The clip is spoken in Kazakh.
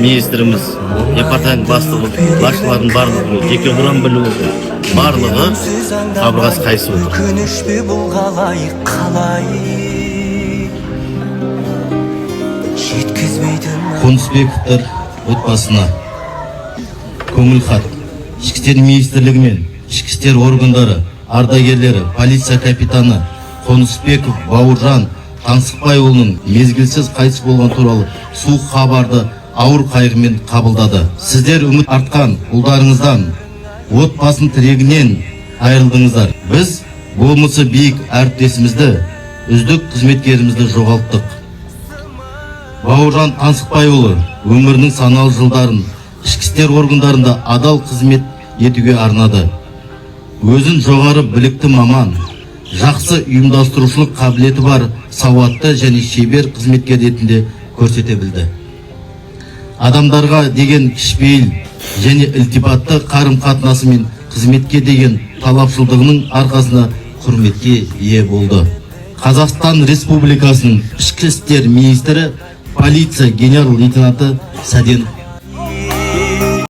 министрimiz, департамент бастығы, басшылардың барлығы, жеке құрам білу, барлығы қабырғасы қайысып отыр. Қонысбековтар отбасына көңіл хат. Ішкі істер министрлігі мен ішкі істер органдары, ардагерлері, полиция капитаны Қонысбеков Бауыржан Таңсықбайұлының мезгілсіз қайтыс болған туралы суық хабарды ауыр қайғымен қабылдады. Сіздер үміт артқан ұлдарыңыздан, отбасын тірегінен айырылдыңыздар. Біз болмысы биік әріптесімізді, үздік қызметкерімізді жоғалттық. Бауыржан Таңсықбайұлы өмірінің саналы жылдарын ішкі істер органдарында адал қызмет етуге арнады. Өзін жоғары білікті маман, жақсы ұйымдастырушылық қабілеті бар, сауатты және шебер қызметкер ретінде көрсете білді. Адамдарға деген кішіпейіл және ілтипатты қарым-қатынасы мен қызметке деген талапшылдығының арқасында құрметке ие болды. Қазақстан Республикасының ішкі істер министрі, полиция генерал-лейтенанты Сәден